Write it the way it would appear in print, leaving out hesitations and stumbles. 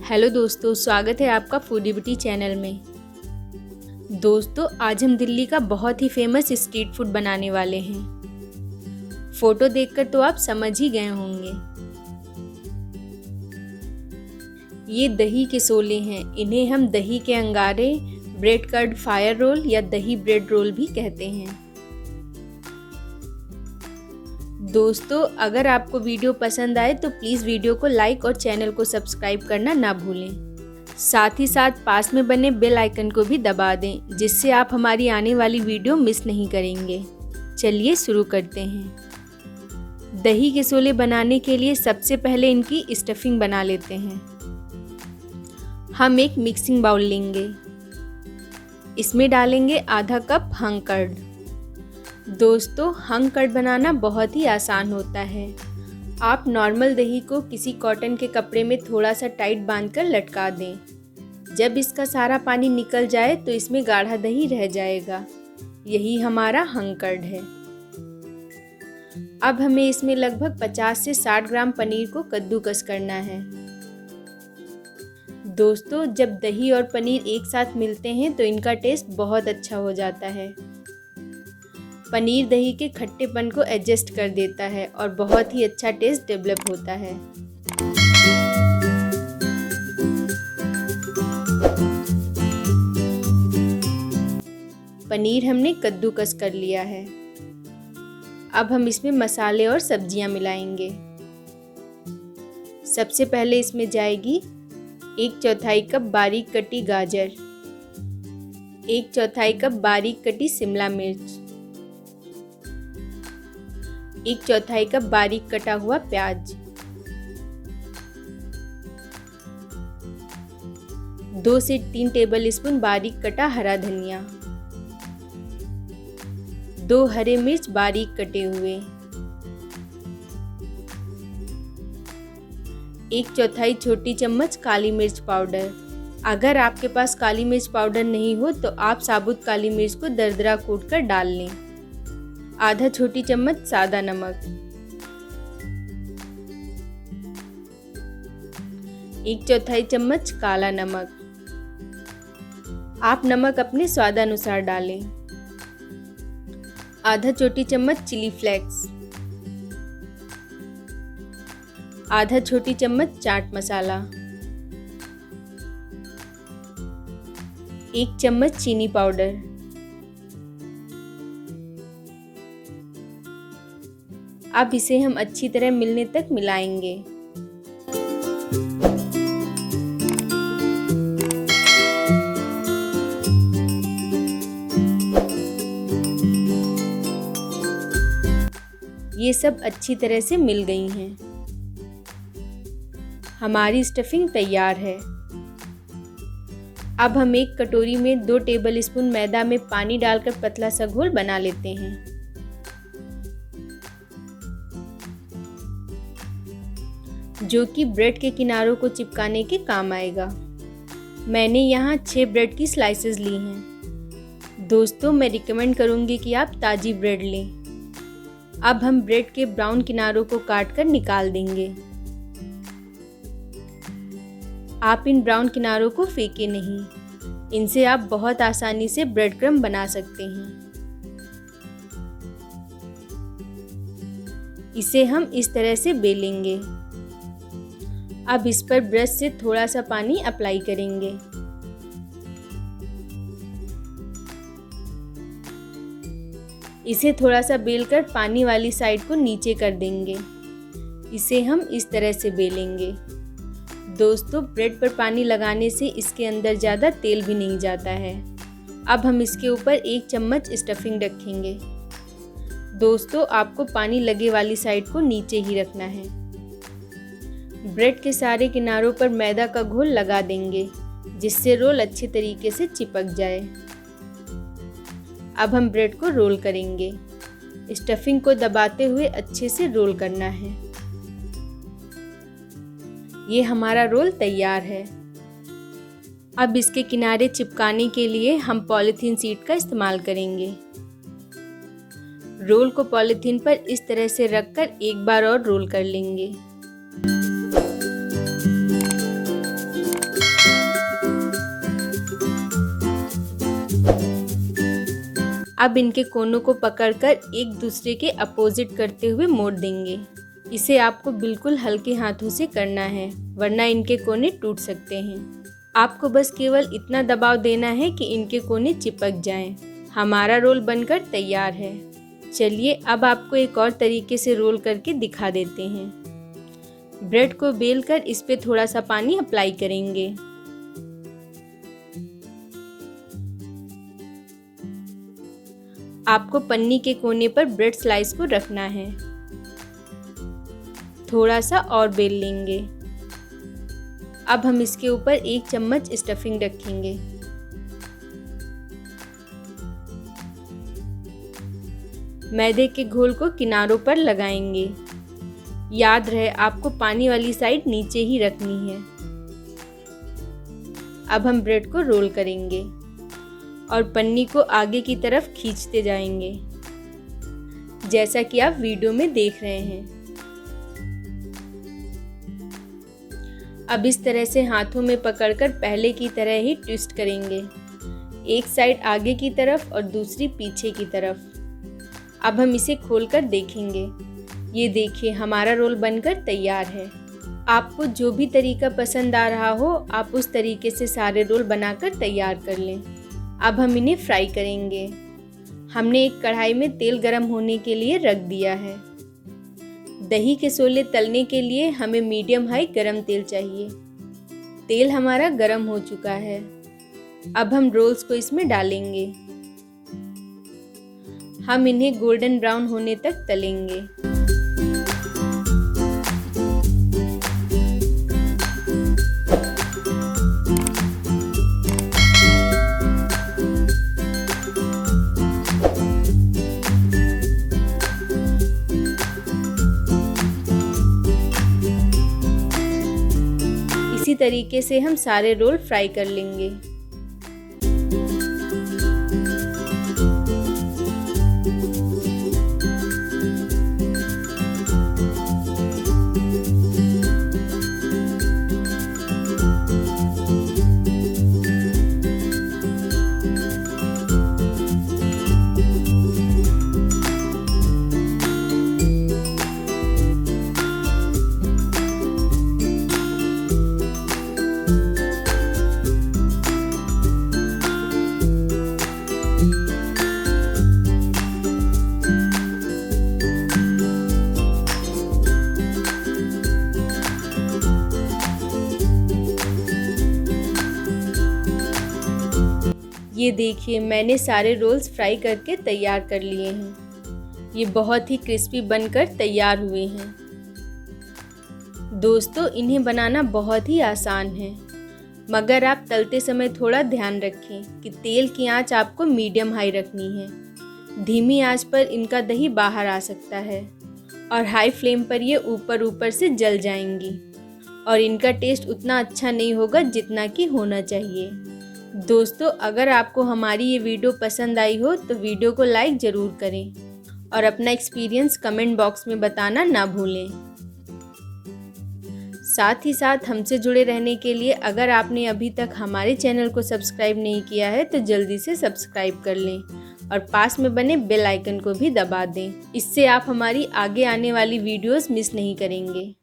Hello दोस्तों, स्वागत है आपका फूडी ब्यूटी चैनल में। दोस्तों, आज हम दिल्ली का बहुत ही फेमस स्ट्रीट फूड बनाने वाले हैं। फोटो देखकर तो आप समझ ही गए होंगे। ये दही के शोले हैं। इन्हें हम दही के अंगारे, ब्रेड कर्ड फायर रोल या दही ब्रेड रोल भी कहते हैं। दोस्तों, अगर आपको वीडियो पसंद आए तो प्लीज़ वीडियो को लाइक और चैनल को सब्सक्राइब करना ना भूलें। साथ ही साथ पास में बने बेल आइकन को भी दबा दें, जिससे आप हमारी आने वाली वीडियो मिस नहीं करेंगे। चलिए शुरू करते हैं। दही के शोले बनाने के लिए सबसे पहले इनकी स्टफिंग बना लेते हैं। हम एक मिक्सिंग बाउल लेंगे। इसमें डालेंगे आधा कप हंग कर्ड। दोस्तों, हंग कर्ड बनाना बहुत ही आसान होता है। आप नॉर्मल दही को किसी कॉटन के कपड़े में थोड़ा सा टाइट बांधकर लटका दें। जब इसका सारा पानी निकल जाए तो इसमें गाढ़ा दही रह जाएगा। यही हमारा हंग कर्ड है। अब हमें इसमें लगभग 50 से 60 ग्राम पनीर को कद्दूकस करना है। दोस्तों, जब दही और पनीर एक साथ मिलते हैं तो इनका टेस्ट बहुत अच्छा हो जाता है। पनीर दही के खट्टेपन को एडजस्ट कर देता है और बहुत ही अच्छा टेस्ट डेवलप होता है। पनीर हमने कद्दूकस कर लिया है। अब हम इसमें मसाले और सब्जियां मिलाएंगे। सबसे पहले इसमें जाएगी 1/4 कप बारीक कटी गाजर, 1/4 कप बारीक कटी शिमला मिर्च, 1/4 कप बारीक कटा हुआ प्याज, 2 से 3 टेबल स्पून बारीक कटा हरा धनिया, 2 हरे मिर्च बारीक कटे हुए, 1/4 छोटी चम्मच काली मिर्च पाउडर। अगर आपके पास काली मिर्च पाउडर नहीं हो तो आप साबुत काली मिर्च को दरदरा कूट कर डाल लें। आधा छोटी चम्मच सादा नमक, 1/4 चम्मच काला नमक। आप नमक अपने स्वादानुसार डालें। आधा छोटी चम्मच चिली फ्लेक्स, आधा छोटी चम्मच चाट मसाला, 1 चम्मच चीनी पाउडर। अब इसे हम अच्छी तरह मिलने तक मिलाएंगे। ये सब अच्छी तरह से मिल गई हैं। हमारी स्टफिंग तैयार है। अब हम एक कटोरी में 2 टेबल स्पून मैदा में पानी डालकर पतला सा घोल बना लेते हैं। जो कि ब्रेड के किनारों को चिपकाने के काम आएगा। मैंने यहाँ 6 ब्रेड की स्लाइसेस ली हैं। दोस्तों, मैं रिकमेंड करूँगी कि आप ताज़ी ब्रेड लें। अब हम ब्रेड के ब्राउन किनारों को काट कर निकाल देंगे। आप इन ब्राउन किनारों को फेंके नहीं। इनसे आप बहुत आसानी से ब्रेड क्रम्ब बना सकते हैं। इसे हम इस तरह से बेलेंगे। अब इस पर ब्रश से थोड़ा सा पानी अप्लाई करेंगे। इसे थोड़ा सा बेलकर पानी वाली साइड को नीचे कर देंगे। इसे हम इस तरह से बेलेंगे। दोस्तों, ब्रेड पर पानी लगाने से इसके अंदर ज़्यादा तेल भी नहीं जाता है। अब हम इसके ऊपर 1 चम्मच स्टफिंग रखेंगे। दोस्तों, आपको पानी लगे वाली साइड को नीचे ही रखना है। ब्रेड के सारे किनारों पर मैदा का घोल लगा देंगे, जिससे रोल अच्छे तरीके से चिपक जाए। अब हम ब्रेड को रोल करेंगे। स्टफिंग को दबाते हुए अच्छे से रोल करना है। ये हमारा रोल तैयार है। अब इसके किनारे चिपकाने के लिए हम पॉलीथीन शीट का इस्तेमाल करेंगे। रोल को पॉलीथीन पर इस तरह से रखकर एक बार और रोल कर लेंगे। अब इनके कोनों को पकड़कर एक दूसरे के अपोजिट करते हुए मोड़ देंगे। इसे आपको बिल्कुल हल्के हाथों से करना है, वरना इनके कोने टूट सकते हैं। आपको बस केवल इतना दबाव देना है कि इनके कोने चिपक जाएं। हमारा रोल बनकर तैयार है। चलिए अब आपको एक और तरीके से रोल करके दिखा देते हैं। ब्रेड को बेलकर इस पे थोड़ा सा पानी अप्लाई करेंगे। आपको पन्नी के कोने पर ब्रेड स्लाइस को रखना है। थोड़ा सा और बेल लेंगे। अब हम इसके ऊपर 1 चम्मच स्टफिंग रखेंगे। मैदे के घोल को किनारों पर लगाएंगे। याद रहे आपको पानी वाली साइड नीचे ही रखनी है। अब हम ब्रेड को रोल करेंगे और पन्नी को आगे की तरफ खींचते जाएंगे, जैसा कि आप वीडियो में देख रहे हैं। अब इस तरह से हाथों में पकड़कर पहले की तरह ही ट्विस्ट करेंगे, एक साइड आगे की तरफ और दूसरी पीछे की तरफ। अब हम इसे खोलकर देखेंगे। ये देखिए हमारा रोल बनकर तैयार है। आपको जो भी तरीका पसंद आ रहा हो आप उस तरीके से सारे रोल बनाकर तैयार कर लें। अब हम इन्हें फ्राई करेंगे। हमने एक कढ़ाई में तेल गरम होने के लिए रख दिया है। दही के शोले तलने के लिए हमें मीडियम हाई गरम तेल चाहिए। तेल हमारा गरम हो चुका है। अब हम रोल्स को इसमें डालेंगे। हम इन्हें गोल्डन ब्राउन होने तक तलेंगे। इसी तरीके से हम सारे रोल फ्राई कर लेंगे। ये देखिए मैंने सारे रोल्स फ्राई करके तैयार कर लिए हैं। ये बहुत ही क्रिस्पी बनकर तैयार हुए हैं। दोस्तों इन्हें बनाना बहुत ही आसान है, मगर आप तलते समय थोड़ा ध्यान रखें कि तेल की आंच आपको मीडियम हाई रखनी है। धीमी आंच पर इनका दही बाहर आ सकता है और हाई फ्लेम पर ये ऊपर ऊपर से जल जाएंगी और इनका टेस्ट उतना अच्छा नहीं होगा जितना कि होना चाहिए। दोस्तों अगर आपको हमारी ये वीडियो पसंद आई हो तो वीडियो को लाइक ज़रूर करें और अपना एक्सपीरियंस कमेंट बॉक्स में बताना ना भूलें। साथ ही साथ हमसे जुड़े रहने के लिए अगर आपने अभी तक हमारे चैनल को सब्सक्राइब नहीं किया है तो जल्दी से सब्सक्राइब कर लें और पास में बने बेल आइकन को भी दबा दें। इससे आप हमारी आगे आने वाली वीडियोस मिस नहीं करेंगे।